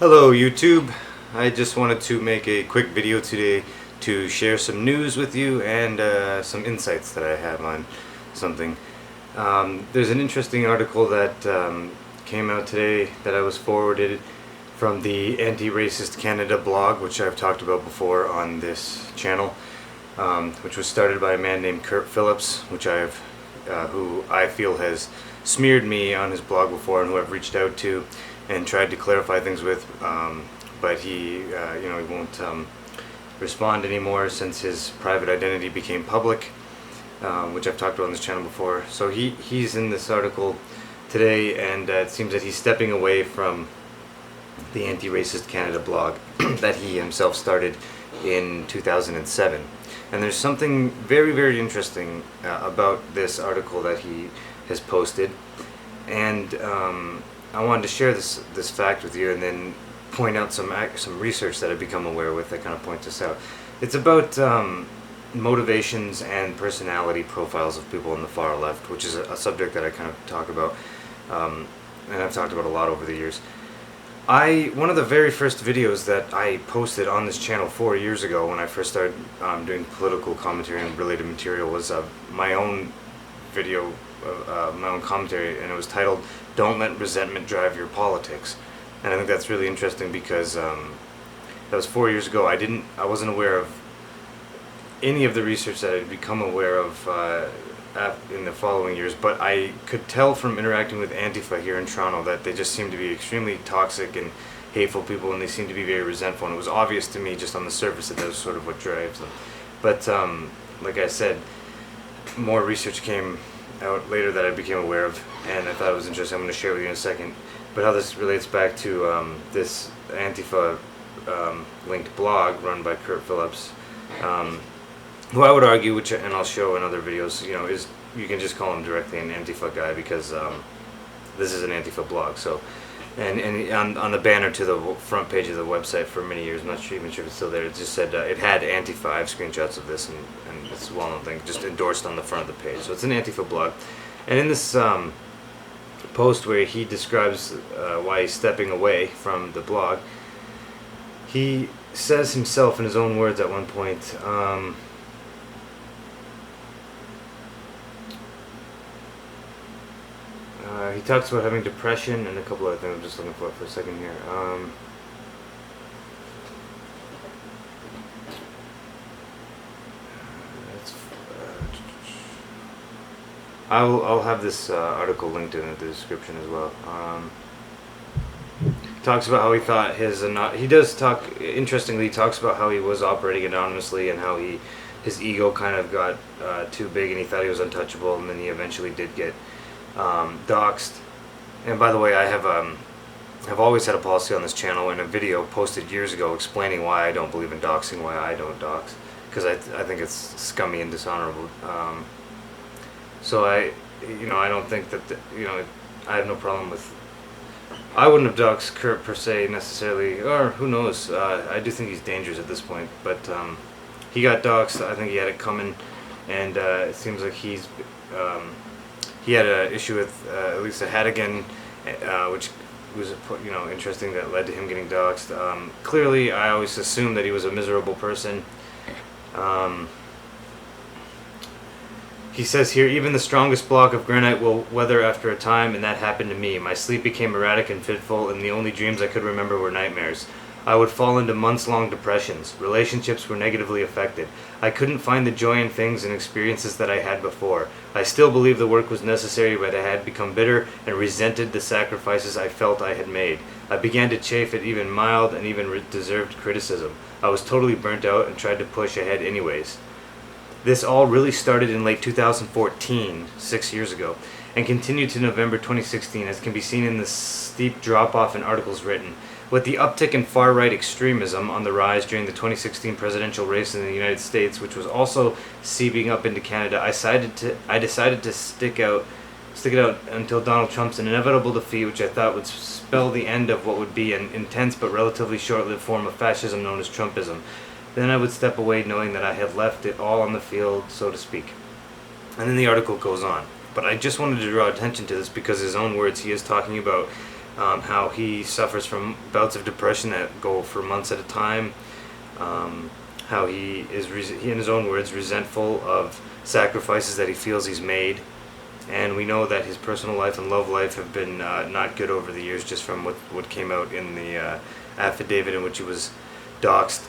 Hello YouTube. I just wanted to make a quick video today to share some news with you and some insights that I have on something. There's an interesting article that came out today that I was forwarded from the Anti-Racist Canada blog, which I've talked about before on this channel, which was started by a man named Phillips, who I feel has smeared me on his blog before and who I've reached out to and tried to clarify things with, but he won't respond anymore since his private identity became public, which I've talked about on this channel before. So he's in this article today, and it seems that he's stepping away from the Anti-Racist Canada blog that he himself started in 2007. And there's something very, very interesting about this article that he has posted, and I wanted to share this fact with you, and then point out some research that I've become aware with that kind of points this out. It's about motivations and personality profiles of people on the far left, which is a subject that I kind of talk about, and I've talked about a lot over the years. One of the very first videos that I posted on this channel 4 years ago, when I first started doing political commentary and related material, was my own video, my own commentary, and it was titled "Don't Let Resentment Drive Your Politics." And I think that's really interesting because that was 4 years ago. I wasn't aware of any of the research that I'd become aware of in the following years, but I could tell from interacting with Antifa here in Toronto that they just seem to be extremely toxic and hateful people, and they seem to be very resentful, and it was obvious to me just on the surface that was sort of what drives them. But like I said, more research came out later that I became aware of, and I thought it was interesting. I'm going to share with you in a second, but how this relates back to this Antifa linked blog run by Phillips, who I would argue, and I'll show in other videos, is, you can just call him directly an Antifa guy, because this is an Antifa blog. So, and on the banner to the front page of the website for many years, I'm not even sure if it's still there, it just said it had Antifa. I have screenshots of this, and it's a well-known thing, just endorsed on the front of the page. So it's an Antifa blog, and in this post where he describes why he's stepping away from the blog, he says himself in his own words at one point, he talks about having depression and a couple other things. I'm just looking for it for a second here. I'll have this article linked in the description as well. Talks about how he thought interestingly, he talks about how he was operating anonymously and how his ego kind of got too big and he thought he was untouchable, and then he eventually did get doxed. And by the way, I've always had a policy on this channel, in a video posted years ago explaining why I don't believe in doxing, why I don't dox, because I think it's scummy and dishonorable. So I don't think that I have no problem with. I wouldn't have doxed Kurt per se necessarily, or who knows. I do think he's dangerous at this point, but he got doxed. I think he had it coming, and it seems like he had an issue with Lisa Hadigan, which was interesting, that led to him getting doxed. Clearly, I always assumed that he was a miserable person. He says here, even the strongest block of granite will weather after a time, and that happened to me. My sleep became erratic and fitful, and the only dreams I could remember were nightmares. I would fall into months-long depressions. Relationships were negatively affected. I couldn't find the joy in things and experiences that I had before. I still believed the work was necessary, but I had become bitter and resented the sacrifices I felt I had made. I began to chafe at even mild and even deserved criticism. I was totally burnt out and tried to push ahead anyways. This all really started in late 2014, 6 years ago, and continued to November 2016, as can be seen in the steep drop-off in articles written. With the uptick in far-right extremism on the rise during the 2016 presidential race in the United States, which was also seeping up into Canada, I decided to stick it out until Donald Trump's inevitable defeat, which I thought would spell the end of what would be an intense but relatively short-lived form of fascism known as Trumpism. Then I would step away knowing that I had left it all on the field, so to speak. And then the article goes on. But I just wanted to draw attention to this because, his own words, he is talking about how he suffers from bouts of depression that go for months at a time, how he is, in his own words, resentful of sacrifices that he feels he's made. And we know that his personal life and love life have been not good over the years, just from what came out in the affidavit in which he was doxxed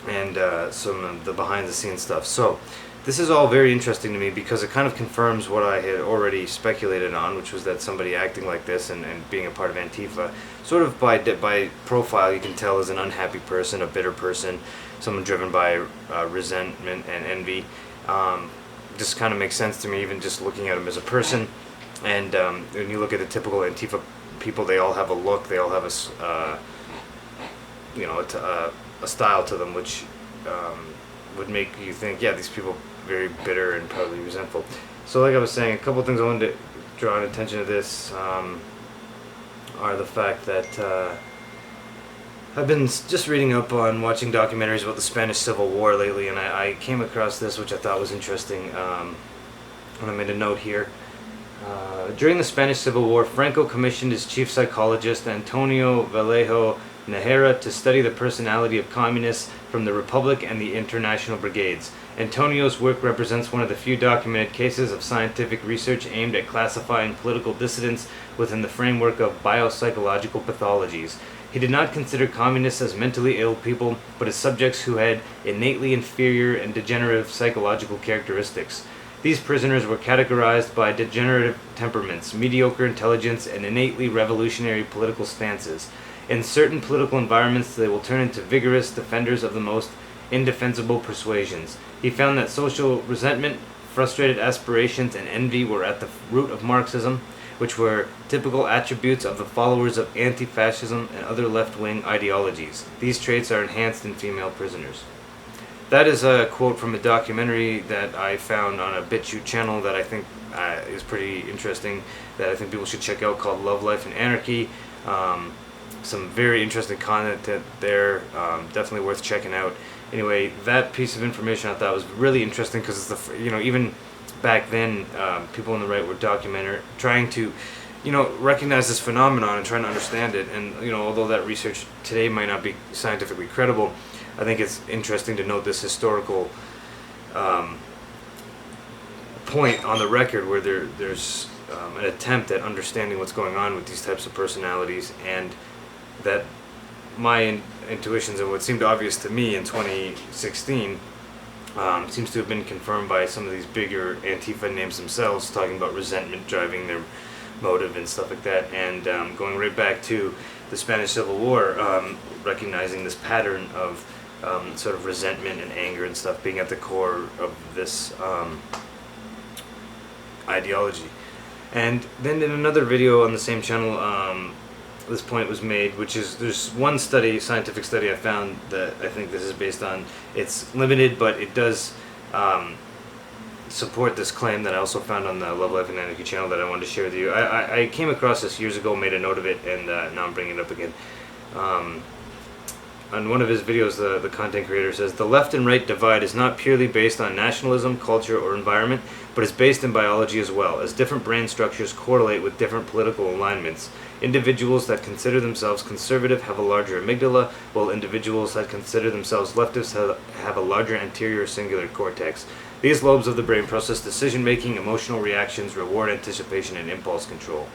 and some of the behind the scenes stuff. So this is all very interesting to me because it kind of confirms what I had already speculated on, which was that somebody acting like this and being a part of Antifa, sort of by profile, you can tell is an unhappy person, a bitter person, someone driven by resentment and envy. Just kind of makes sense to me, even just looking at him as a person. And when you look at the typical Antifa people, they all have a look, they all have a style to them, which would make you think, yeah, these people very bitter and probably resentful. So like I was saying, a couple things I wanted to draw attention to this are the fact that I've been just reading up on watching documentaries about the Spanish Civil War lately, and I came across this, which I thought was interesting, and I made a note here. During the Spanish Civil War, Franco commissioned his chief psychologist, Antonio Vallejo Najera, to study the personality of communists from the Republic and the International Brigades. Antonio's work represents one of the few documented cases of scientific research aimed at classifying political dissidents within the framework of biopsychological pathologies. He did not consider communists as mentally ill people, but as subjects who had innately inferior and degenerative psychological characteristics. These prisoners were categorized by degenerative temperaments, mediocre intelligence, and innately revolutionary political stances. In certain political environments, they will turn into vigorous defenders of the most indefensible persuasions. He found that social resentment, frustrated aspirations, and envy were at the root of Marxism, which were typical attributes of the followers of anti-fascism and other left-wing ideologies. These traits are enhanced in female prisoners. That is a quote from a documentary that I found on a BitChute channel that I think is pretty interesting, that I think people should check out, called Love, Life, and Anarchy. Some very interesting content there, definitely worth checking out. Anyway, that piece of information I thought was really interesting because it's even back then, people on the right were trying to, recognize this phenomenon and trying to understand it. And although that research today might not be scientifically credible, I think it's interesting to note this historical point on the record where there's an attempt at understanding what's going on with these types of personalities, and that my intuitions and what seemed obvious to me in 2016 seems to have been confirmed by some of these bigger Antifa names themselves, talking about resentment driving their motive and stuff like that, and going right back to the Spanish Civil War, recognizing this pattern of sort of resentment and anger and stuff being at the core of this ideology. And then in another video on the same channel, this point was made, which is, there's one scientific study I found that I think this is based on. It's limited, but it does support this claim that I also found on the Love, Life, and Anarchy channel that I wanted to share with you. I came across this years ago, made a note of it, and now I'm bringing it up again. On one of his videos, the content creator says, "The left and right divide is not purely based on nationalism, culture, or environment, but is based in biology as well, as different brain structures correlate with different political alignments. Individuals that consider themselves conservative have a larger amygdala, while individuals that consider themselves leftists have a larger anterior cingulate cortex. These lobes of the brain process decision-making, emotional reactions, reward anticipation, and impulse control."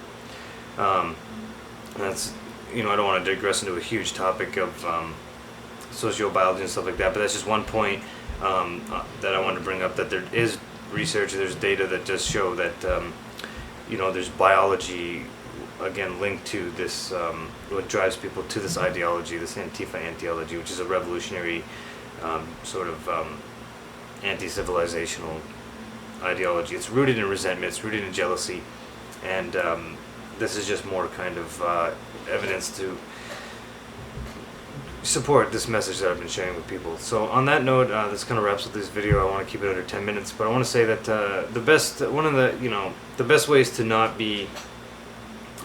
That's, I don't want to digress into a huge topic of sociobiology and stuff like that, but that's just one point that I wanted to bring up, that there is research, there's data that does show that, there's biology, again, linked to this, what drives people to this ideology, this Antifa ideology, which is a revolutionary sort of anti-civilizational ideology. It's rooted in resentment, it's rooted in jealousy, and this is just more kind of evidence to support this message that I've been sharing with people. So on that note, this kind of wraps up this video. I want to keep it under 10 minutes, but I want to say that the best ways to not be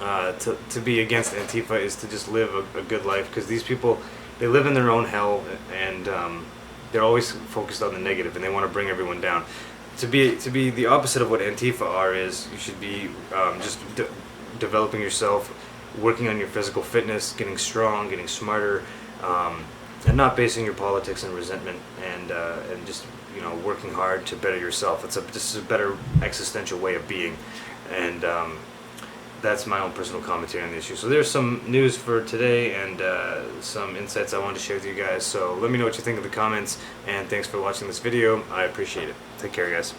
to be against Antifa is to just live a good life, because these people, they live in their own hell, and they're always focused on the negative, and they want to bring everyone down. To be the opposite of what Antifa are is, you should be just developing yourself working on your physical fitness, getting strong, getting smarter, and not basing your politics on resentment, and just working hard to better yourself. This is a better existential way of being, and that's my own personal commentary on the issue. So there's some news for today and some insights I wanted to share with you guys. So let me know what you think in the comments, and thanks for watching this video. I appreciate it. Take care, guys.